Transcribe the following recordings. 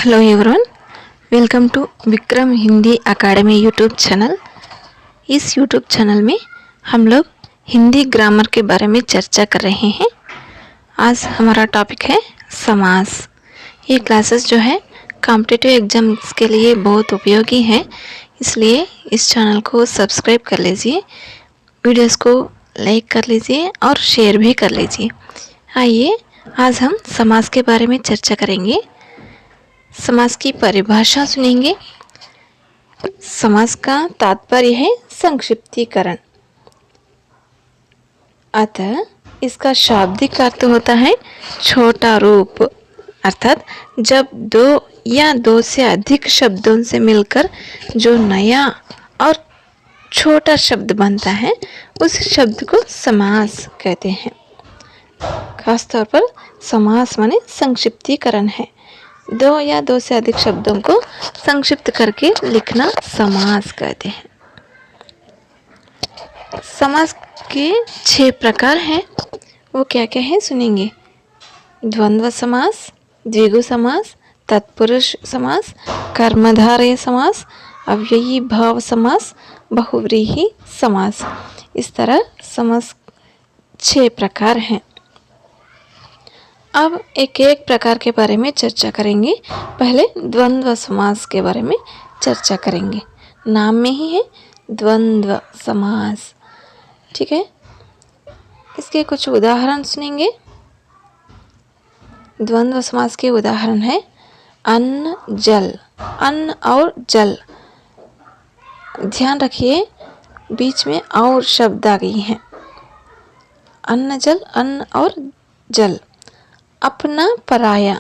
Hello everyone, welcome to Vikram Hindi academy YouTube channel. इस YouTube channel में हम लोग हिंदी ग्रामर के बारे में चर्चा कर रहे हैं। आज हमारा टॉपिक है समास। ये क्लासेस जो है कॉम्पिटिटिव एग्जाम्स के लिए बहुत उपयोगी है, इसलिए इस चैनल को सब्सक्राइब कर लीजिए, वीडियोस को लाइक कर लीजिए और शेयर भी कर लीजिए। आइए आज हम समास के बारे में चर्चा करेंगे। समास की परिभाषा सुनेंगे। समास का तात्पर्य है संक्षिप्तीकरण, अतः इसका शाब्दिक अर्थ होता है छोटा रूप, अर्थात जब दो या दो से अधिक शब्दों से मिलकर जो नया और छोटा शब्द बनता है उस शब्द को समास कहते हैं। खासतौर पर समास माने संक्षिप्तीकरण है। दो या दो से अधिक शब्दों को संक्षिप्त करके लिखना समास कहते हैं। समास के 6 प्रकार हैं, वो क्या क्या है सुनेंगे। द्वंद्व समास, द्विगु समास, तत्पुरुष समास, कर्मधारय समास, अव्ययी भाव समास, बहुव्रीहि समास। इस तरह समास 6 प्रकार हैं। अब एक एक प्रकार के बारे में चर्चा करेंगे। पहले द्वंद्व समास के बारे में चर्चा करेंगे। नाम में ही है द्वंद्व समास, ठीक है। इसके कुछ उदाहरण सुनेंगे। द्वंद्व समास के उदाहरण है अन्न जल। अन्न और जल, ध्यान रखिए बीच में और शब्द आ गई हैं। अन्न जल, अन्न और जल। अपना पराया,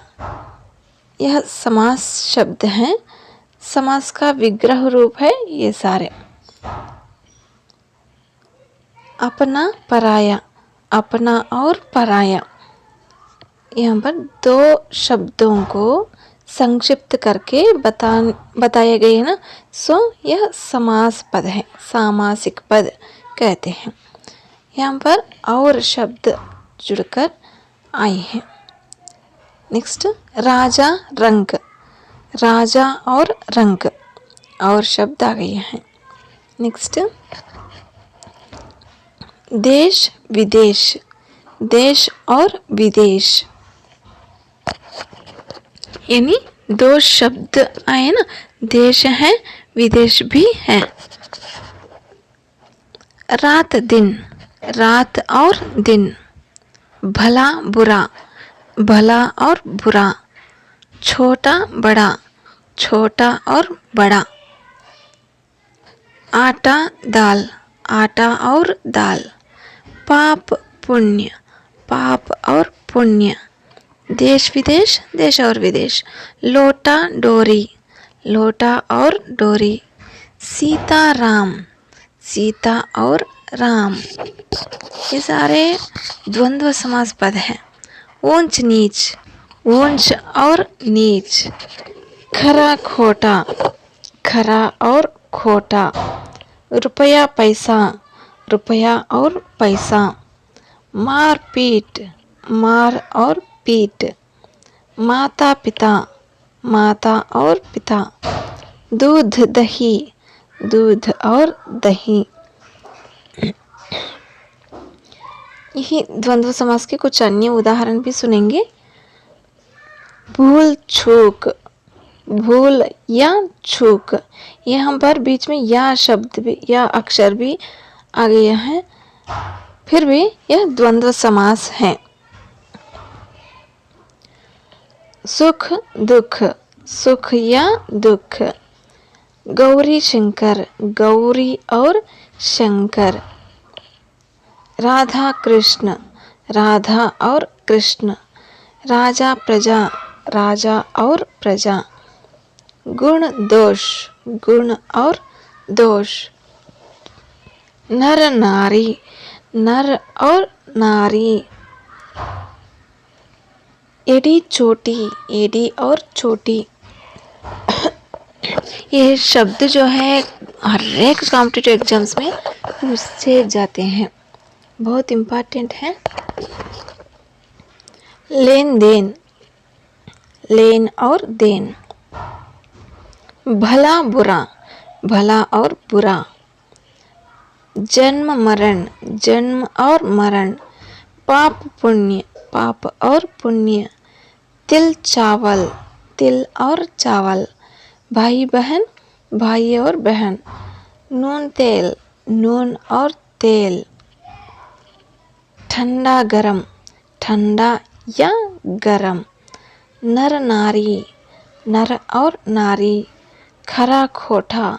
यह समास शब्द हैं, समास का विग्रह रूप है ये सारे। अपना पराया, अपना और पराया, यहाँ पर दो शब्दों को संक्षिप्त करके बताए गए हैं ना, सो यह समास पद है, सामासिक पद कहते हैं। यहाँ पर और शब्द जुड़कर आए हैं। नेक्स्ट राजा रंग, राजा और रंग और शब्द आ गए हैं। नेक्स्ट देश विदेश, देश और विदेश, यानी दो शब्द आए ना, देश है विदेश भी है। रात दिन, रात और दिन। भला बुरा, भला और बुरा। छोटा बड़ा, छोटा और बड़ा। आटा दाल, आटा और दाल। पाप पुण्य, पाप और पुण्य। देश विदेश, देश और विदेश। लोटा डोरी, लोटा और डोरी। सीता राम, सीता और राम। ये सारे द्वंद्व समास पद हैं। ऊंच नीच, ऊंच और नीच। खरा खोटा, खरा और खोटा। रुपया पैसा, रुपया और पैसा। मार पीट, मार और पीट। माता पिता, माता और पिता। दूध दही, दूध और दही। यही द्वंद्व समास के कुछ अन्य उदाहरण भी सुनेंगे। भूल चूक, भूल या चूक, यहाँ पर बीच में या शब्द भी या अक्षर भी आ गया है, फिर भी यह द्वंद्व समास है। सुख दुख, सुख या दुख। गौरी शंकर, गौरी और शंकर। राधा कृष्ण, राधा और कृष्ण। राजा प्रजा, राजा और प्रजा। गुण दोष, गुण और दोष। नर नारी, नर और नारी। एडी चोटी, एडी और चोटी। ये शब्द जो है हर एक कॉम्पिटिटिव एग्जाम्स में पूछे जाते हैं, बहुत इम्पोर्टेंट है। लेन देन, लेन और देन। भला बुरा, भला और बुरा। जन्म मरण, जन्म और मरण। पाप पुण्य, पाप और पुण्य। तिल चावल, तिल और चावल। भाई बहन, भाई और बहन। नून तेल, नून और तेल। ठंडा गरम, ठंडा या गरम। नर नारी, नर और नारी। खरा खोटा,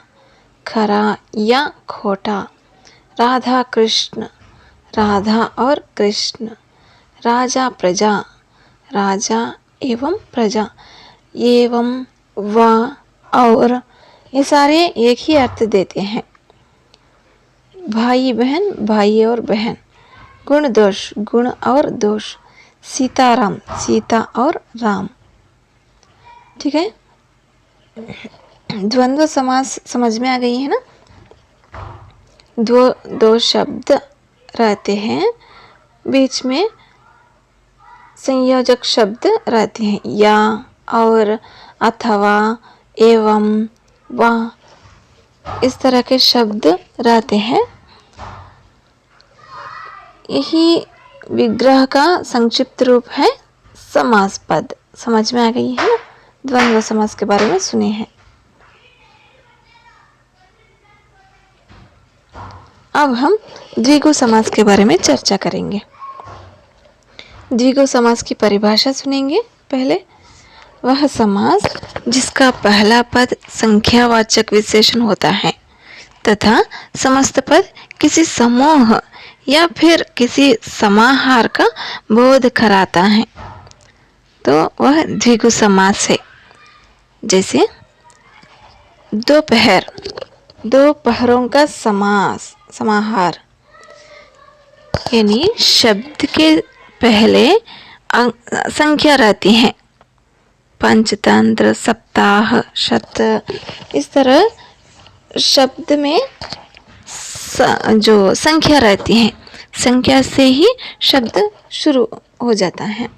खरा या खोटा। राधा कृष्ण, राधा और कृष्ण। राजा प्रजा, राजा एवं प्रजा। एवं, व और ये सारे एक ही अर्थ देते हैं। भाई बहन, भाई और बहन। गुण दोष, गुण और दोष। सीताराम, सीता और राम। ठीक है, द्वंद्व समास समझ में आ गई है ना। दो शब्द रहते हैं, बीच में संयोजक शब्द रहते हैं, या और, अथवा, एवं, व, इस तरह के शब्द रहते हैं। यही विग्रह का संक्षिप्त रूप है समास पद। समझ में आ गई है ना। द्वंद्व समास के बारे में सुने हैं। अब हम द्विगु समास के बारे में चर्चा करेंगे। द्विगु समास की परिभाषा सुनेंगे पहले। वह समास जिसका पहला पद संख्यावाचक विशेषण होता है तथा समस्त पद किसी समूह या फिर किसी समाहार का बोध कराता है, तो वह द्विगु समास है। जैसे दोपहर, दोपहरों का समास, समाहार। यानी शब्द के पहले संख्या रहती है। पंचतंत्र, सप्ताह, शत, इस तरह शब्द में जो संख्या रहती है, संख्या से ही शब्द शुरू हो जाता है।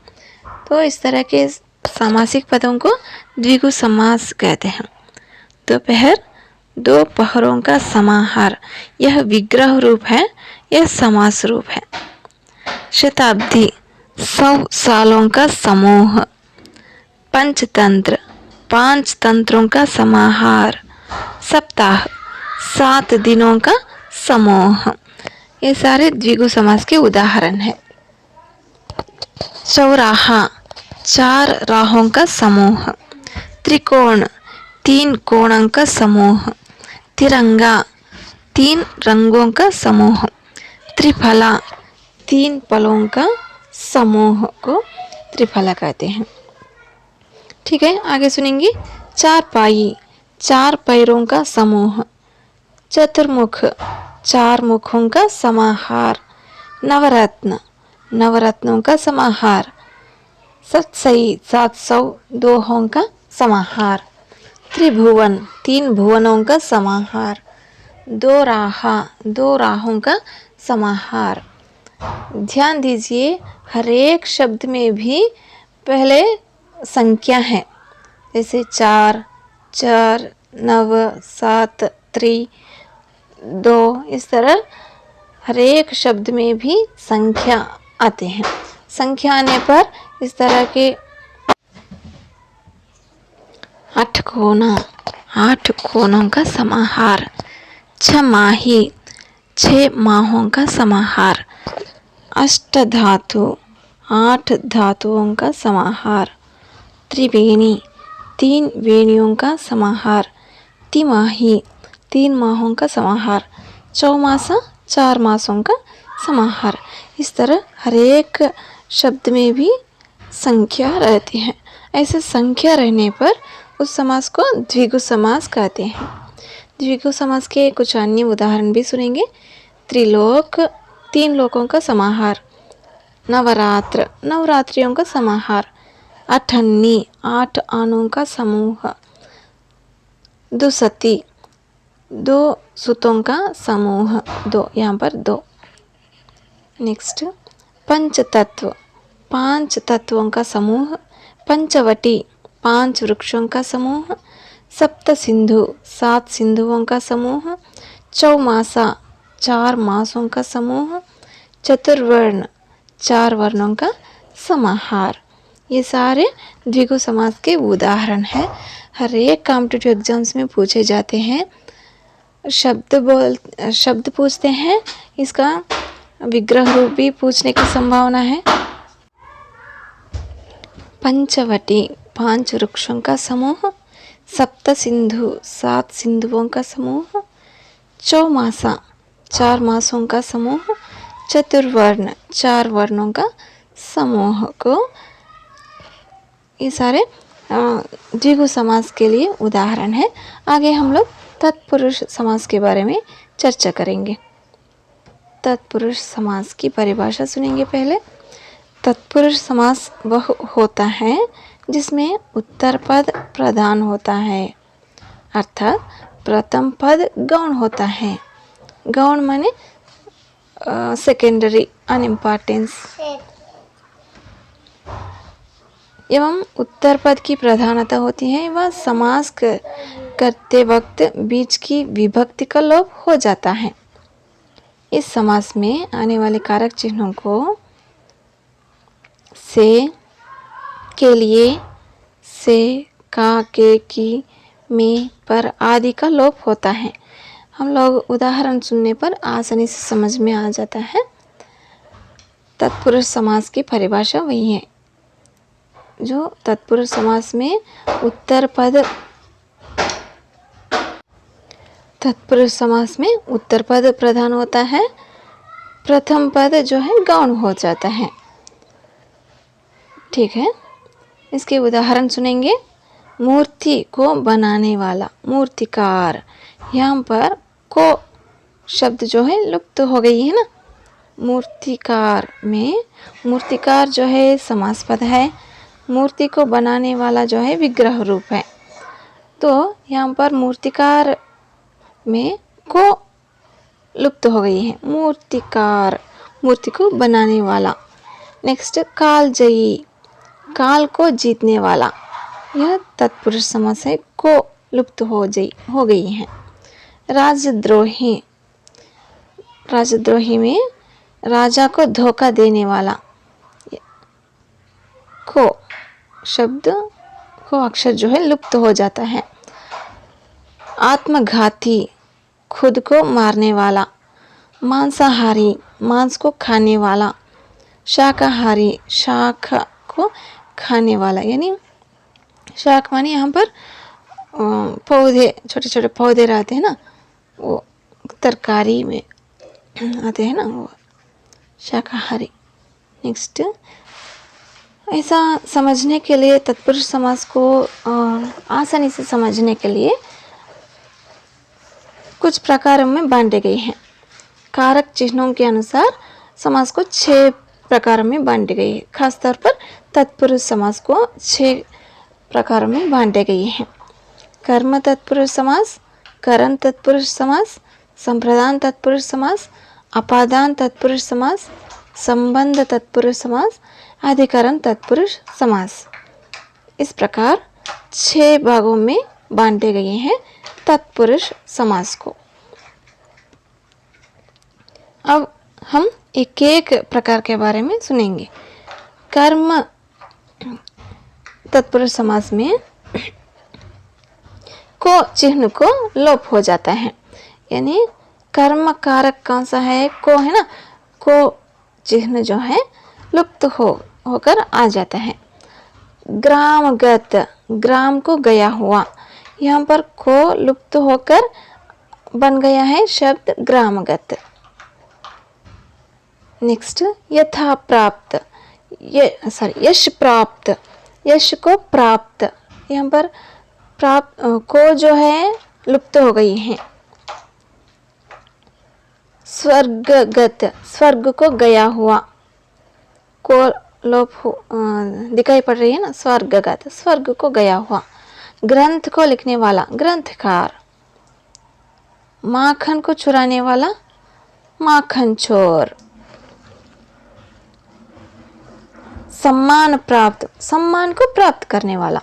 तो इस तरह के सामासिक पदों को द्विगु समास कहते हैं। दोपहर, दो पहरों का समाहार, यह विग्रह रूप है, यह समास रूप है। शताब्दी, 100 सालों का समूह। पंचतंत्र, 5 तंत्रों का समाहार। सप्ताह, 7 दिनों का समूह। ये सारे द्विगु समास के उदाहरण हैं। चौराहा, 4 राहों का समूह। त्रिकोण, 3 कोणों का समूह। तिरंगा, 3 रंगों का समूह। त्रिफला, 3 फलों का समूह को त्रिफला कहते हैं। ठीक है, आगे सुनेंगे। चारपाई, 4 पैरों का समूह। चतुर्मुख, 4 मुखों का समाहार। नवरत्न, नवरत्नों का समाहार। सतसई, 700 दोहों का समाहार। त्रिभुवन, 3 भुवनों का समाहार। दो राहा, 2 राहों का समाहार। ध्यान दीजिए, हर एक शब्द में भी पहले संख्या है। जैसे 4, 4, 9, 7, 3, 2, इस तरह हर एक शब्द में भी संख्या आते हैं। संख्या आने पर इस तरह के 8 कोना, 8 कोनों का समाहार। छमाही, 6 माहों का समाहार। अष्टधातु, 8 धातुओं का समाहार। त्रिवेणी, 3 वेणियों का समाहार। तिमाही, 3 माहों का समाहार। चौमासा, 4 मासों का समाहार। इस तरह हर एक शब्द में भी संख्या रहती है। ऐसे संख्या रहने पर उस समास को द्विगु समास कहते हैं। द्विगु समास के कुछ अन्य उदाहरण भी सुनेंगे। त्रिलोक, 3 लोकों का समाहार। नवरात्र, नवरात्रियों का समाहार। अठन्नी, 8 आनों का समूह। दुसती, 2 सुतों का समूह। 2, यहाँ पर 2। नेक्स्ट, पंचतत्व, 5 तत्वों का समूह। पंचवटी, 5 वृक्षों का समूह। सप्त सिंधु 7 सिंधुओं का समूह, चौमासा 4 मासों का समूह, चतुर्वर्ण 4 वर्णों का समाहार। ये सारे द्विगु समास के उदाहरण हैं। हर एक कॉम्पिटिटिव एग्जाम्स में पूछे जाते हैं। शब्द पूछते हैं, इसका विग्रह रूप भी पूछने की संभावना है। पंचवटी 5 वृक्षों का समूह, सप्त सिंधु 7 सिंधुओं का समूह, चौमासा 4 मासों का समूह, चतुर्वर्ण 4 वर्णों का समूह को ये सारे द्विगु समास के लिए उदाहरण है। आगे हम लोग तत्पुरुष समास के बारे में चर्चा करेंगे। तत्पुरुष समास की परिभाषा सुनेंगे पहले। तत्पुरुष समास वह होता है जिसमें उत्तर पद प्रधान होता है, अर्थात प्रथम पद गौण होता है। गौण माने सेकेंडरी अनइम्पॉर्टेंस, एवं उत्तर पद की प्रधानता होती है। वह समास करते वक्त बीच की विभक्ति का लोप हो जाता है। इस समास में आने वाले कारक चिन्हों को से, के लिए, से, का, के, की, में, पर आदि का लोप होता है। हम लोग उदाहरण सुनने पर आसानी से समझ में आ जाता है। तत्पुरुष समास की परिभाषा वही है जो तत्पुरुष समास में उत्तर पद प्रधान होता है, प्रथम पद जो है गौण हो जाता है। ठीक है, इसके उदाहरण सुनेंगे। मूर्ति को बनाने वाला, मूर्तिकार। यहाँ पर को शब्द जो है लुप्त हो गई है ना। मूर्तिकार में मूर्तिकार जो है समास पद है, मूर्ति को बनाने वाला जो है विग्रह रूप है। तो यहाँ पर मूर्तिकार में को लुप्त हो गई है। मूर्तिकार, मूर्ति को बनाने वाला। नेक्स्ट कालजयी, काल को जीतने वाला। यह तत्पुरुष समास है, को लुप्त हो गई है। राजद्रोही, राजद्रोही में राजा को धोखा देने वाला। को शब्द को अक्षर जो है लुप्त हो जाता है। आत्मघाती, खुद को मारने वाला। मांसाहारी, मांस को खाने वाला। शाकाहारी, शाक को खाने वाला। यानी शाक माने यहाँ पर पौधे, छोटे छोटे पौधे रहते हैं ना, वो तरकारी में आते हैं ना, वो शाकाहारी। नेक्स्ट, ऐसा समझने के लिए तत्पुरुष समास को आसानी से समझने के लिए कुछ प्रकारों में बांटे गए हैं। कारक चिन्हों के अनुसार समास को 6 प्रकारों में बांटे गए हैं। खासतौर पर तत्पुरुष समास को 6 प्रकारों में बांटे गए हैं। कर्म तत्पुरुष समास, करण तत्पुरुष समास, संप्रदान तत्पुरुष समास, अपादान तत्पुरुष समास, संबंध तत्पुरुष समास, अधिकरण तत्पुरुष समास। इस प्रकार 6 भागों में बांटे गए हैं तत्पुरुष समास को। अब हम एक एक प्रकार के बारे में सुनेंगे। कर्म तत्पुरुष समास में को चिन्ह को लोप हो जाता है। यानी कर्म कारक कौन सा है? को है ना। को चिन्ह जो है लुप्त होकर आ जाता है। ग्रामगत, ग्राम को गया हुआ। यहाँ पर को लुप्त होकर बन गया है शब्द ग्रामगत। नेक्स्ट, यथा प्राप्त, यश प्राप्त, यश को प्राप्त। यहाँ पर प्राप्त को जो है लुप्त हो गई है। स्वर्गगत, स्वर्ग को गया हुआ। को लोप दिखाई पड़ रही है ना, स्वर्गगत, स्वर्ग को गया हुआ। ग्रंथ को लिखने वाला, ग्रंथकार। माखन को चुराने वाला, माखन चोर। सम्मान प्राप्त, सम्मान को प्राप्त करने वाला।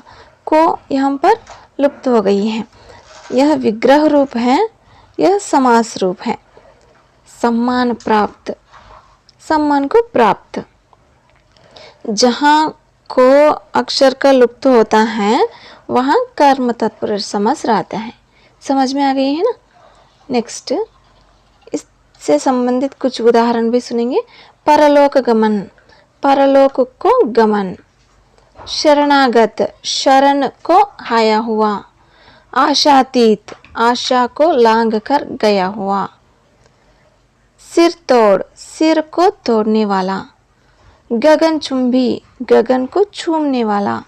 को यहाँ पर लुप्त हो गई हैं। यह विग्रह रूप है, यह समास रूप है। सम्मान प्राप्त, सम्मान को प्राप्त। जहाँ को अक्षर का लुप्त होता है वहाँ कर्म तत्पुरुष समास रहता है। समझ में आ गई है ना। नेक्स्ट, इससे संबंधित कुछ उदाहरण भी सुनेंगे। परलोक गमन, परलोक को गमन। शरणागत, शरण को आया हुआ। आशातीत, आशा को लांघ कर गया हुआ। सिर तोड़, सिर को तोड़ने वाला। गगनचुंबी, गगन को छूने वाला।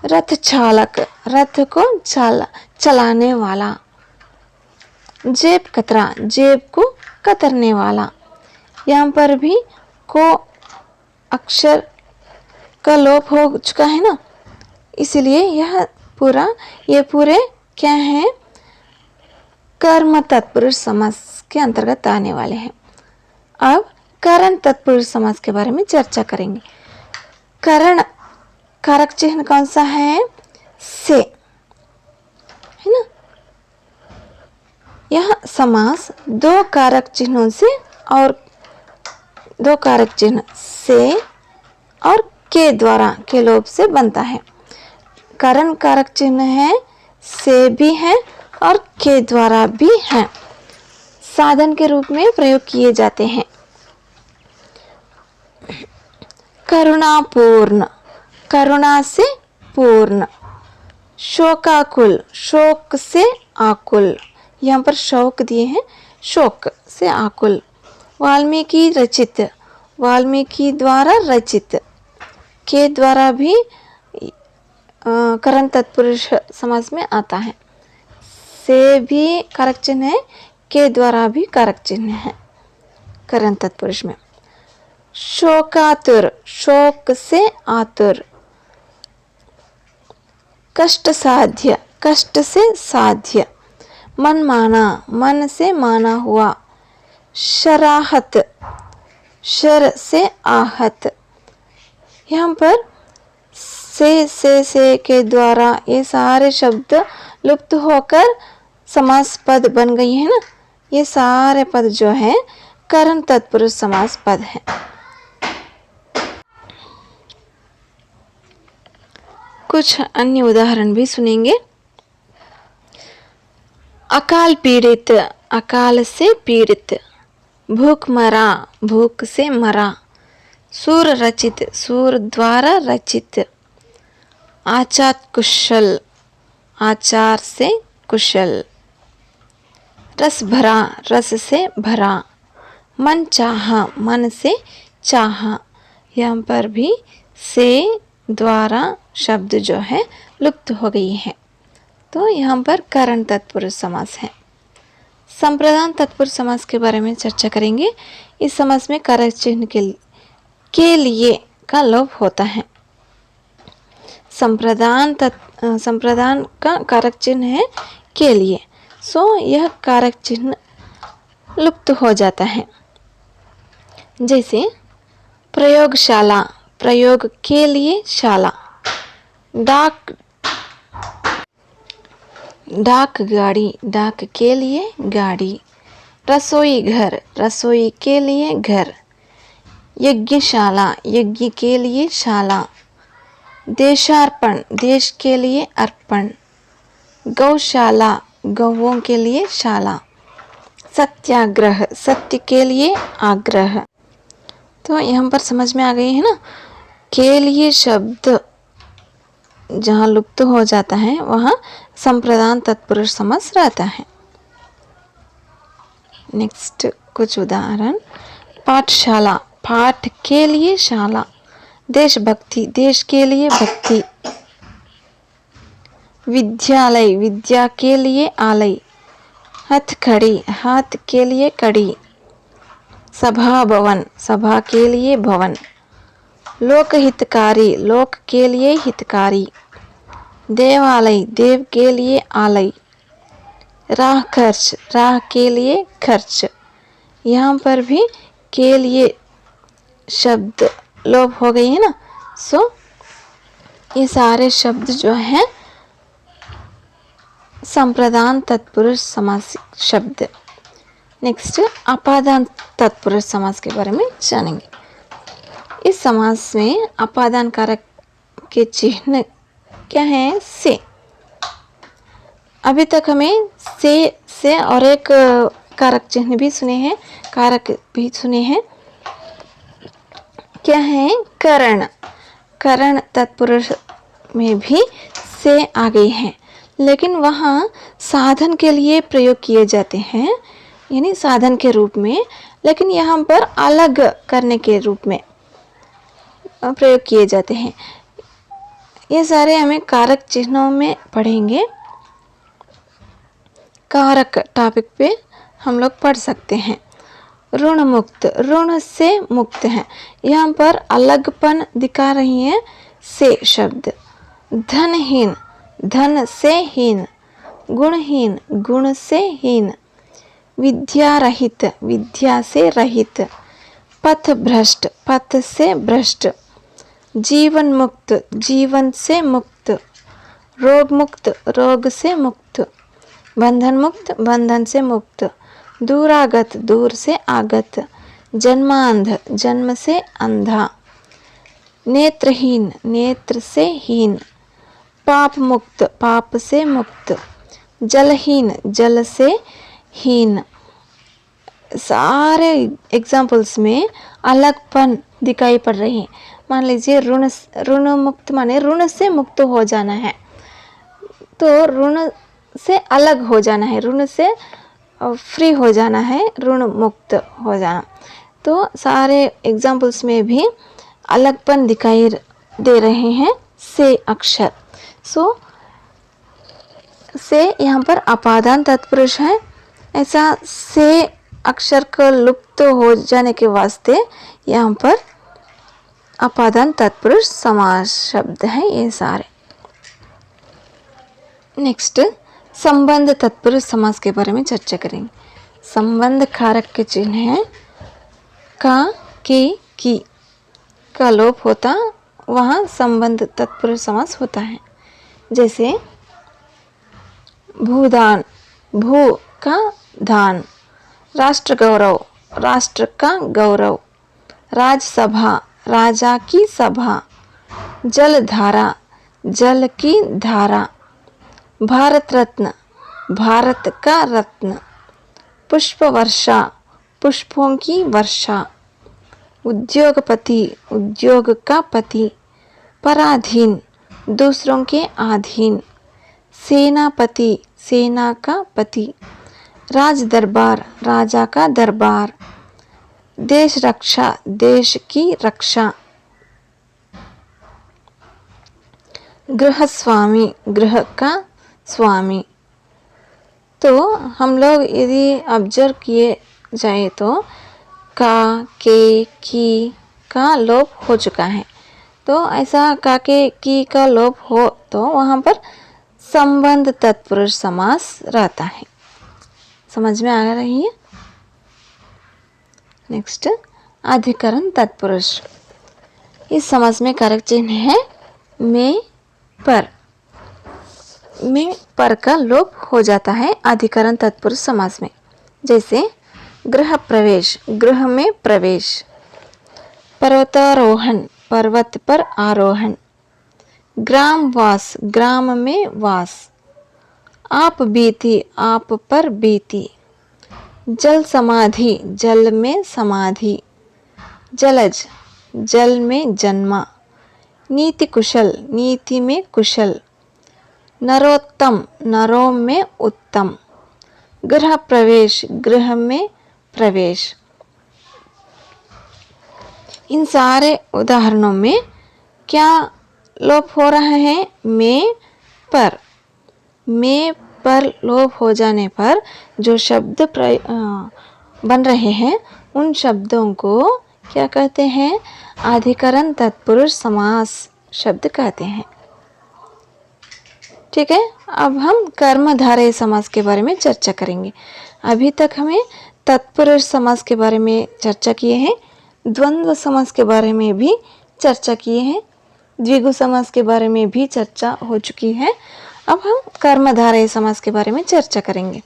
रथ चालक, रथ को चलाने वाला। जेब कतरा, जेब को कतरने वाला। यहाँ पर भी को अक्षर का लोप हो चुका है ना, इसलिए ये पूरे क्या है, कर्म तत्पुरुष समास के अंतर्गत आने वाले हैं। अब करण तत्पुरुष समास के बारे में चर्चा करेंगे। करण कारक चिन्ह कौन सा है? से, है ना। यह समास दो कारक चिन्हों से और दो कारक चिन्ह से और के द्वारा, के लोप से बनता है। करण कारक चिन्ह है, से भी है और के द्वारा भी है। साधन के रूप में प्रयोग किए जाते हैं। करुणापूर्ण, करुणा से पूर्ण। शोकाकुल, शोक से आकुल। यहाँ पर शोक दिए हैं, शोक से आकुल। वाल्मीकि रचित, वाल्मीकि द्वारा रचित। के द्वारा भी करण तत्पुरुष समास में आता है। से भी कारक चिन्ह है, के द्वारा भी कारक चिन्ह है करण तत्पुरुष में। शोकातुर, शोक से आतुर। कष्ट साध्य, कष्ट से साध्य। मन माना, मन से माना हुआ। शराहत, शर से आहत। यहाँ पर से के द्वारा ये सारे शब्द लुप्त होकर समास पद बन गई है ना। ये सारे पद जो है करण तत्पुरुष समास पद है। कुछ अन्य उदाहरण भी सुनेंगे। अकाल पीड़ित, अकाल से पीड़ित। भूख मरा, भूख से मरा। सूर रचित, सूर द्वारा रचित। आचार कुशल, आचार से कुशल। रस भरा, रस से भरा। मन चाहा, मन से चाहा। यहाँ पर भी से द्वारा शब्द जो है लुप्त हो गई है, तो यहाँ पर करण तत्पुरुष समास है। संप्रदान तत्पुरुष समास के बारे में चर्चा करेंगे। इस समास में कारक चिन्ह के लिए का लोप होता है। संप्रदान का कारक चिन्ह है के लिए, सो यह कारक चिन्ह लुप्त हो जाता है। जैसे प्रयोगशाला, प्रयोग के लिए शाला। डाक गाड़ी, डाक के लिए गाड़ी। रसोई घर, रसोई के लिए घर। यज्ञशाला, यज्ञ के लिए शाला। देशार्पण, देश के लिए अर्पण। गौशाला, गौओं के लिए शाला। सत्याग्रह, सत्य के लिए आग्रह। तो यहाँ पर समझ में आ गई है ना। के लिए शब्द जहाँ लुप्त हो जाता है वहाँ संप्रदान तत्पुरुष समास रहता है। नेक्स्ट कुछ उदाहरण। पाठशाला, पाठ के लिए शाला। देशभक्ति, देश के लिए भक्ति। विद्यालय, विद्या के लिए आलय। हथकड़ी, हाथ के लिए कड़ी। सभा भवन, सभा के लिए भवन। लोक हितकारी, लोक के लिए हितकारी। देवालय, देव के लिए आलय। राह खर्च, राह के लिए खर्च। यहाँ पर भी के लिए शब्द लोप हो गई है ना, सो ये सारे शब्द जो हैं संप्रदान तत्पुरुष समास शब्द। नेक्स्ट अपादान तत्पुरुष समास के बारे में जानेंगे। इस समास में अपादान कारक के चिन्ह क्या है? से। अभी तक हमें से और एक कारक चिन्ह भी सुने हैं, कारक भी सुने हैं। क्या है? करण। करण तत्पुरुष में भी से आ गई है, लेकिन वहाँ साधन के लिए प्रयोग किए जाते हैं, यानी साधन के रूप में, लेकिन यहाँ पर अलग करने के रूप में प्रयोग किए जाते हैं। ये सारे हमें कारक चिन्हों में पढ़ेंगे। कारक टॉपिक पे हम लोग पढ़ सकते हैं। ऋण मुक्त, ऋण से मुक्त है, यहाँ पर अलगपन दिखा रही है से शब्द। धनहीन, धन से हीन। गुणहीन, गुण से हीन। विद्या रहित, विद्या से रहित। पथ भ्रष्ट, पथ से भ्रष्ट। जीवन मुक्त, जीवन से मुक्त। रोग मुक्त, रोग से मुक्त। बंधन मुक्त, बंधन से मुक्त। दूरागत, दूर से आगत। जन्मांध, जन्म से अंधा। नेत्रहीन, नेत्र से हीन। पाप मुक्त, पाप से मुक्त। जलहीन, जल से हीन। सारे एग्जाम्पल्स में अलगपन दिखाई पड़ रही है। मान लीजिए ऋण मुक्त माने ऋण से मुक्त हो जाना है, तो ऋण से अलग हो जाना है, ऋण से फ्री हो जाना है, ऋण मुक्त हो जाना। तो सारे एग्जाम्पल्स में भी अलगपन दिखाई दे रहे हैं से अक्षर। से यहाँ पर अपादान तत्पुरुष है। ऐसा से अक्षर का लुप्त हो जाने के वास्ते यहाँ पर अपादान तत्पुरुष समास शब्द हैं ये सारे। नेक्स्ट संबंध तत्पुरुष समास के बारे में चर्चा करेंगे। संबंध कारक के चिन्ह है का, के, की का लोप होता, वहाँ संबंध तत्पुरुष समास होता है। जैसे भूदान, भू का दान। राष्ट्र गौरव, राष्ट्र का गौरव। राजसभा, राजा की सभा। जलधारा, जल की धारा। भारत रत्न, भारत का रत्न। पुष्प वर्षा, पुष्पों की वर्षा। उद्योगपति, उद्योग का पति। पराधीन, दूसरों के अधीन। सेनापति, सेना का पति। राज दरबार, राजा का दरबार। देश रक्षा, देश की रक्षा। गृह स्वामी, गृह का स्वामी। तो हम लोग यदि ऑब्जर्व किए जाए तो का, के, की का लोप हो चुका है। तो ऐसा का, के, की का लोप हो तो वहाँ पर संबंध तत्पुरुष समास रहता है। समझ में आ रही है? नेक्स्ट अधिकरण तत्पुरुष। इस समास में कारक चिन्ह है में, पर। में पर का लोप हो जाता है अधिकरण तत्पुरुष समास में। जैसे गृह प्रवेश, गृह में प्रवेश। पर्वतारोहण, पर्वत पर आरोहण। ग्राम वास, ग्राम में वास। आप बीती, आप पर बीती। जल समाधि, जल में समाधि। जलज, जल में जन्मा। नीति कुशल, नीति में कुशल। नरोत्तम, नरों में उत्तम। गृह प्रवेश, गृह में प्रवेश। इन सारे उदाहरणों में क्या लोप हो रहा है? में पर। में पर लोप हो जाने पर जो शब्द बन रहे हैं उन शब्दों को क्या कहते हैं? अधिकरण तत्पुरुष समास शब्द कहते हैं। ठीक है, अब हम कर्मधारय समास के बारे में चर्चा करेंगे। अभी तक हमें तत्पुरुष समास के बारे में चर्चा किए हैं, द्वंद्व समास के बारे में भी चर्चा किए हैं, द्विगु समास के बारे में भी चर्चा हो चुकी है। अब हम कर्मधारय समास के बारे में चर्चा करेंगे।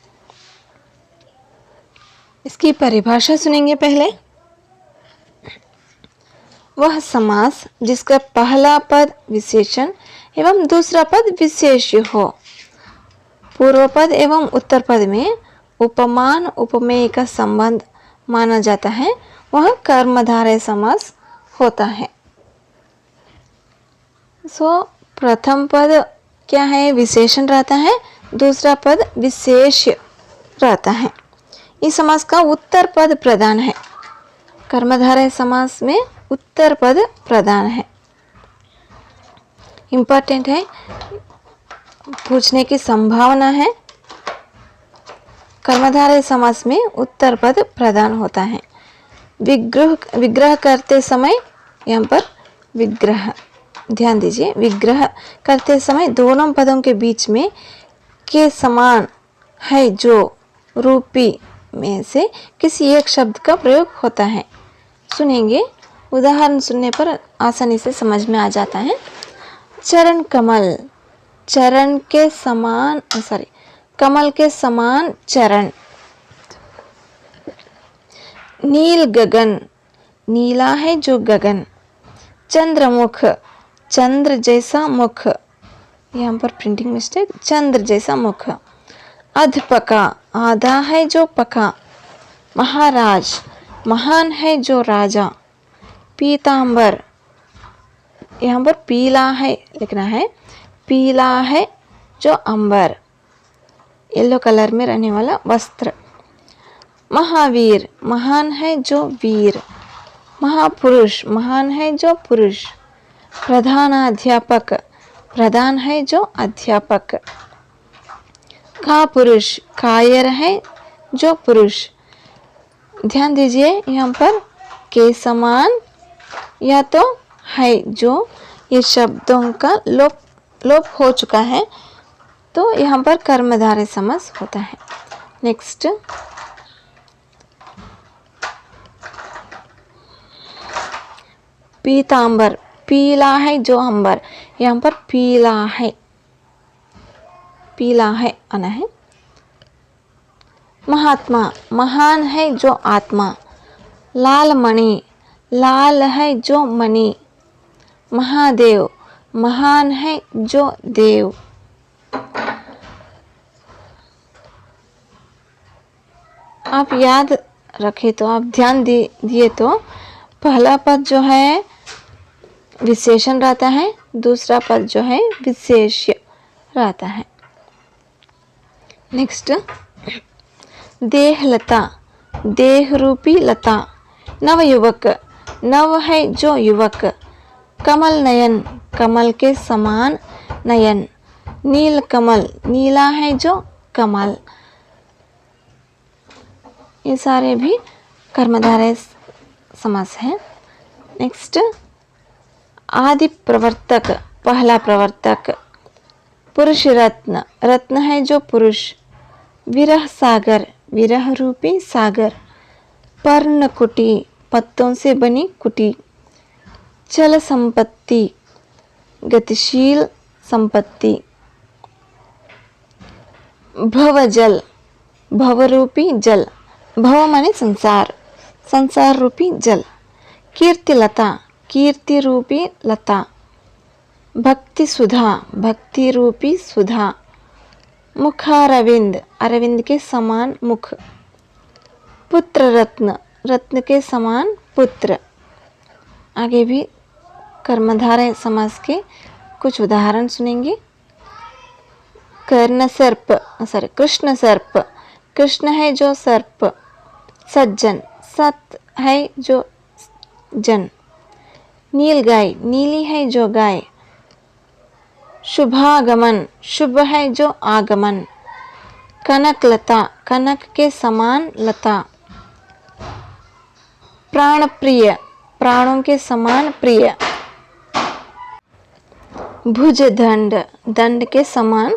इसकी परिभाषा सुनेंगे पहले। वह समास जिसका पहला पद विशेषण एवं दूसरा पद विशेष्य हो। पूर्व पद एवं उत्तर पद में उपमान उपमेय का संबंध माना जाता है, वह कर्मधारय समास होता है। प्रथम पद क्या है? विशेषण रहता है, दूसरा पद विशेष्य रहता है। इस समास का उत्तर पद प्रधान है। कर्मधारय समास में उत्तर पद प्रधान है। इंपॉर्टेंट है, पूछने की संभावना है। कर्मधारय समास में उत्तर पद प्रधान होता है। विग्रह करते समय, यहाँ पर विग्रह, ध्यान दीजिए, विग्रह करते समय दोनों पदों के बीच में के समान है जो रूपी में से किसी एक शब्द का प्रयोग होता है। सुनेंगे, उदाहरण सुनने पर आसानी से समझ में आ जाता है। चरण कमल, चरण के समान, कमल के समान चरण। नील गगन, नीला है जो गगन। चंद्रमुख, चंद्र जैसा मुख, यहाँ पर प्रिंटिंग मिस्टेक, चंद्र जैसा मुख। अधपका, आधा है जो पका। महाराज, महान है जो राजा। पीतांबर, यहाँ पर पीला है लिखना है, पीला है जो अंबर, येलो कलर में रहने वाला वस्त्र। महावीर, महान है जो वीर। महापुरुष, महान है जो पुरुष। प्रधानाध्यापक, प्रधान है जो अध्यापक। कापुरुष, कायर है जो पुरुष। ध्यान दीजिए, यहाँ पर के समान या तो है जो, ये शब्दों का लोप हो चुका है, तो यहाँ पर कर्मधारय समास होता है। नेक्स्ट, पीतांबर, पीला है जो अंबर, यहाँ पर पीला है, पीला है आना है। महात्मा, महान है जो आत्मा। लाल मणि, लाल है जो मणि। महादेव, महान है जो देव। आप याद रखें तो, आप ध्यान दिए तो, पहला पद जो है विशेषण रहता है, दूसरा पद जो है विशेष्य रहता है। नेक्स्ट, देहलता, देह रूपी लता। नवयुवक, नव है जो युवक। कमल नयन, कमल के समान नयन। नील कमल, नीला है जो कमल। ये सारे भी कर्मधारय समास है। नेक्स्ट, आदि प्रवर्तक, पहला प्रवर्तक। पुरुष रत्न, रत्न है जो पुरुष। विरह सागर, विरह रूपी सागर। पर्ण कुटी, पत्तों से बनी कुटी। चल संपत्ति, गतिशील संपत्ति। भवजल, भव रूपी जल। भव माने संसार, संसार रूपी जल। कीर्तिलता, कीर्ति रूपी लता। भक्ति सुधा, भक्ति रूपी सुधा। मुखारविंद, अरविंद के समान मुख। पुत्र रत्न, रत्न के समान पुत्र। आगे भी कर्मधारय समास के कुछ उदाहरण सुनेंगे। कर्ण सर्प, कृष्ण सर्प, कृष्ण है जो सर्प। सज्जन, सत है जो जन। नील गाय, नीली है जो गाय। शुभागमन, शुभ है जो आगमन। कनक लता, कनक के समान लता। प्राण प्रिय, प्राणों के समान प्रिय। भुज दंड, दंड के समान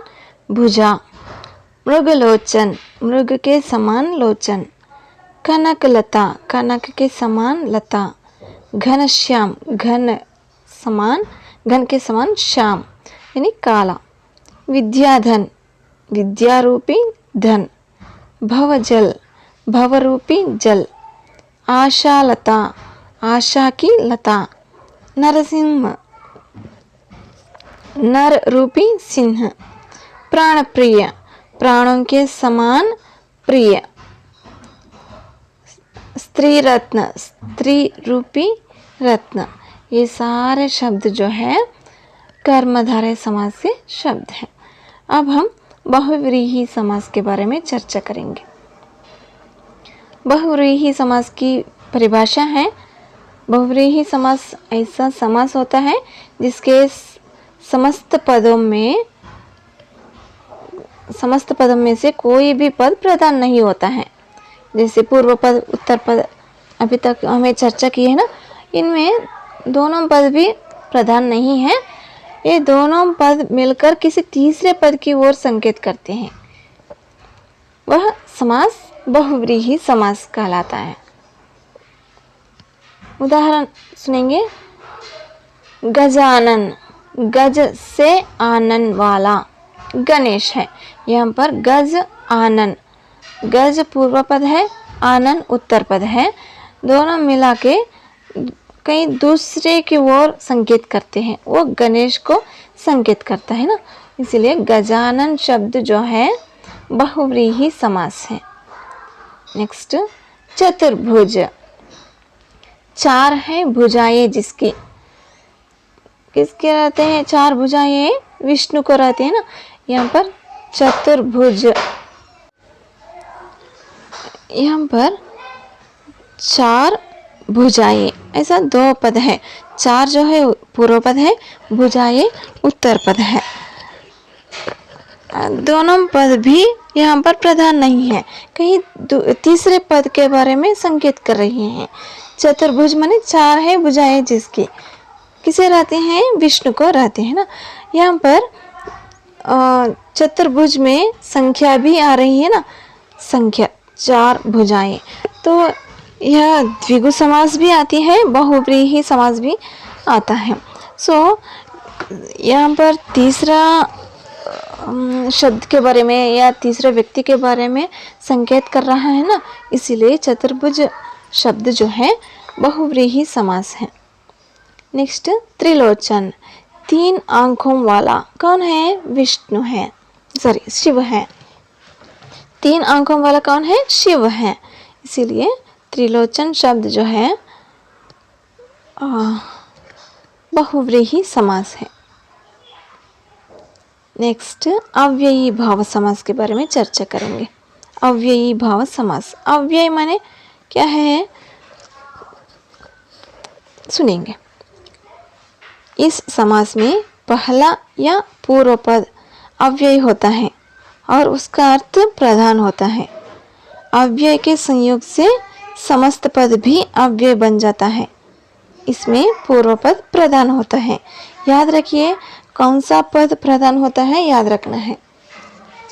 भुजा। मृगलोचन, मृग के समान लोचन। कनक लता, कनक के समान लता। घनश्याम, घन के समान श्याम यानी काला। विद्याधन, विद्या रूपी धन। भवजल, भव रूपी जल। आशालता, आशा की लता। नरसिंह, नर रूपी सिंह। प्राणप्रिय, प्राणों के समान प्रिय। स्त्री रत्न, स्त्री रूपी रत्न। ये सारे शब्द जो है कर्मधारय समास के शब्द हैं। अब हम बहुव्रीहि समास के बारे में चर्चा करेंगे। बहुव्रीहि समास की परिभाषा है, बहुव्रीहि समास ऐसा समास होता है जिसके समस्त पदों में से कोई भी पद प्रधान नहीं होता है। जैसे पूर्व पद, उत्तर पद अभी तक हमें चर्चा की है ना, इनमें दोनों पद भी प्रधान नहीं है। ये दोनों पद मिलकर किसी तीसरे पद की ओर संकेत करते हैं। वह समास बहुव्रीहि समास कहलाता है। उदाहरण सुनेंगे। गजानन, गज से आनन वाला गणेश है। यहाँ पर गज आनन, गज पूर्व पद है, आनन उत्तर पद है। दोनों मिला के कहीं दूसरे की ओर संकेत करते हैं, वो गणेश को संकेत करता है ना, इसलिए गजानन शब्द जो है बहुव्रीहि समास है। नेक्स्ट, चतुर्भुज, चार है भुजाएं जिसकी। किसके रहते हैं चार भुजाएं? विष्णु को रहते हैं ना। यहाँ पर चतुर्भुज, यहाँ पर चार भुजाएं, ऐसा दो पद है। चार जो है पूर्व पद है, भुजाएं उत्तर पद है। दोनों पद भी यहाँ पर प्रधान नहीं है, कहीं तीसरे पद के बारे में संकेत कर रही हैं। चतुर्भुज माने चार है भुजाएं जिसकी। किसे रहते हैं? विष्णु को रहते हैं ना। यहाँ पर चतुर्भुज में संख्या भी आ रही है ना, संख्या चार भुजाएं, तो यह द्विगु समास भी आती है, बहुव्रीहि समास भी आता है। सो यहाँ पर तीसरा शब्द के बारे में या तीसरे व्यक्ति के बारे में संकेत कर रहा है ना, इसीलिए चतुर्भुज शब्द जो है बहुव्रीहि समास है। नेक्स्ट, त्रिलोचन, तीन आंखों वाला कौन है? विष्णु है, सॉरी शिव है। तीन आंखों वाला कौन है? शिव है, इसीलिए त्रिलोचन शब्द जो है बहुव्रीहि समास है। नेक्स्ट, अव्ययी भाव समास के बारे में चर्चा करेंगे। अव्ययी भाव समास, अव्यय माने क्या है सुनेंगे। इस समास में पहला या पूर्व पद अव्यय होता है और उसका अर्थ प्रधान होता है। अव्यय के संयोग से समस्त पद भी अव्यय बन जाता है। इसमें पूर्व पद प्रधान होता है। याद रखिए कौन सा पद प्रधान होता है, याद रखना है।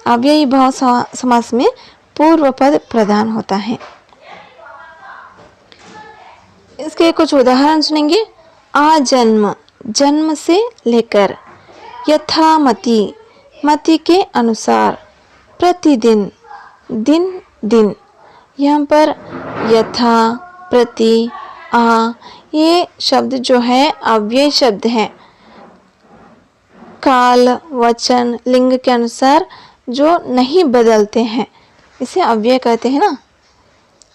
अव्ययी भाव समास में पूर्व पद प्रधान होता है। इसके कुछ उदाहरण सुनेंगे। आजन्म, जन्म से लेकर। यथामति, मति के अनुसार। प्रतिदिन, दिन दिन। यहाँ पर यथा, प्रति, आ ये शब्द जो है अव्यय शब्द है। काल, वचन, लिंग के अनुसार जो नहीं बदलते हैं इसे अव्यय कहते हैं ना।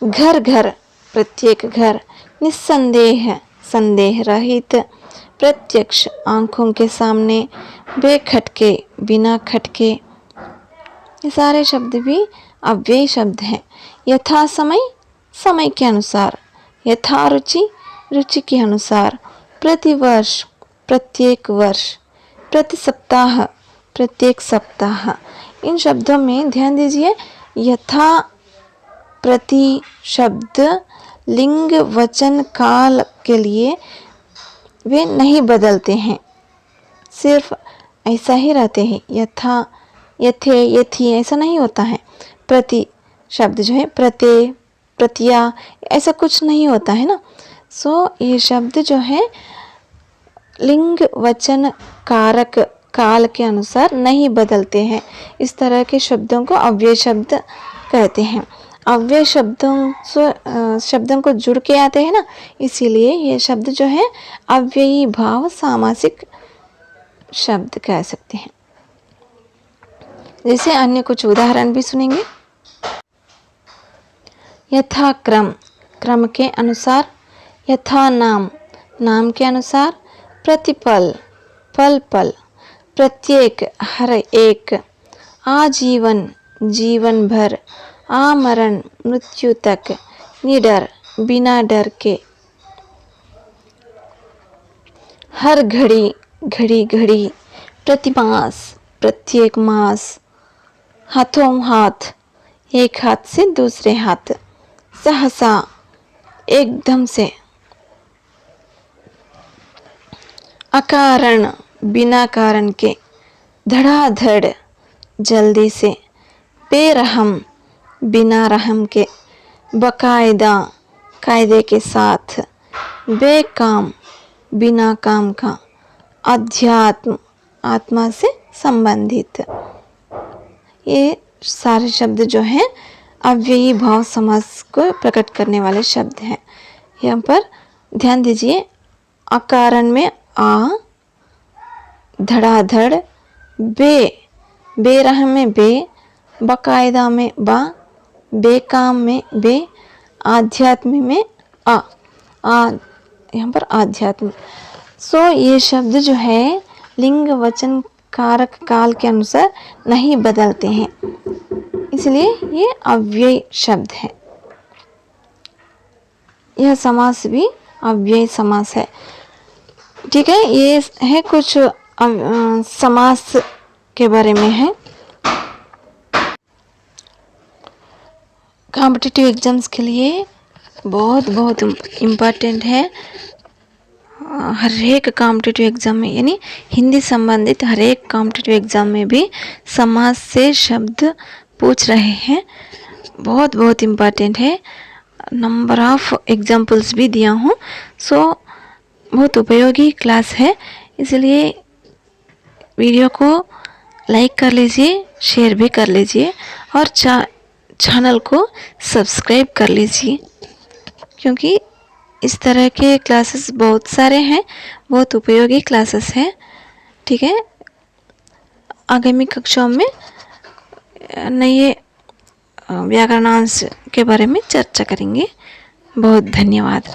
घर घर, प्रत्येक घर। निस्संदेह, संदेह रहित। प्रत्यक्ष, आंखों के सामने। बेखटके, बिना खटके। ये सारे शब्द भी अव्यय शब्द हैं। यथा समय, समय के अनुसार। यथा रुचि, रुचि के अनुसार। प्रतिवर्ष, प्रत्येक वर्ष। प्रति सप्ताह, प्रत्येक सप्ताह। इन शब्दों में ध्यान दीजिए, यथा प्रति शब्द लिंग, वचन, काल के लिए वे नहीं बदलते हैं, सिर्फ ऐसा ही रहते हैं। यथा, यथे, यथी ऐसा नहीं होता है। प्रति शब्द जो है प्रत्यय, प्रतिया ऐसा कुछ नहीं होता है ना। सो ये शब्द जो है लिंग, वचन, कारक काल के अनुसार नहीं बदलते हैं। इस तरह के शब्दों को अव्यय शब्द कहते हैं। अव्यय शब्दों को जुड़ के आते हैं ना, इसीलिए ये शब्द जो है अव्ययी भाव सामासिक शब्द कह सकते हैं। जैसे अन्य कुछ उदाहरण भी सुनेंगे। यथाक्रम, क्रम के अनुसार। यथा नाम, नाम के अनुसार। प्रतिपल, पल पल। प्रत्येक, हर एक। आजीवन, जीवन भर। आमरण, मृत्यु तक। निडर, बिना डर के। हर घड़ी, घड़ी घड़ी। प्रतिमास, प्रत्येक मास। हाथों हाथ, एक हाथ से दूसरे हाथ। सहसा, एकदम से। अकारण, बिना कारण के। धड़ाधड़, जल्दी से। बेरहम, बिना रहम के। बकायदा, कायदे के साथ। बेकाम, बिना काम का। अध्यात्म, आत्मा से संबंधित। ये सारे शब्द जो हैं अव्ययी भाव समास को प्रकट करने वाले शब्द हैं। यहाँ पर ध्यान दीजिए, अकारण में आ, धड़ाधड़, बेरहम में बे, बकायदा में बा, बेकाम में बे, आध्यात्म में आ यहाँ पर आध्यात्म। ये शब्द जो है लिंग वचन कारक काल के अनुसार नहीं बदलते हैं, इसलिए ये अव्यय शब्द है। यह समास भी अव्यय समास है। ठीक है, ये है कुछ समास के बारे में है। कॉम्पिटिटिव एग्जाम्स के लिए बहुत इम्पोर्टेंट है। हर एक कॉम्पिटिटिव एग्ज़ाम में, यानी हिंदी संबंधित हर एक कॉम्पिटिटिव एग्ज़ाम में भी समास से शब्द पूछ रहे हैं। बहुत इम्पोर्टेंट है। नंबर ऑफ एग्जाम्पल्स भी दिया हूँ। बहुत उपयोगी क्लास है, इसलिए वीडियो को लाइक कर लीजिए, शेयर भी कर लीजिए और चैनल को सब्सक्राइब कर लीजिए, क्योंकि इस तरह के क्लासेस बहुत सारे हैं, बहुत उपयोगी क्लासेस हैं। ठीक है, आगामी कक्षाओं में नए व्याकरणांश के बारे में चर्चा करेंगे। बहुत धन्यवाद।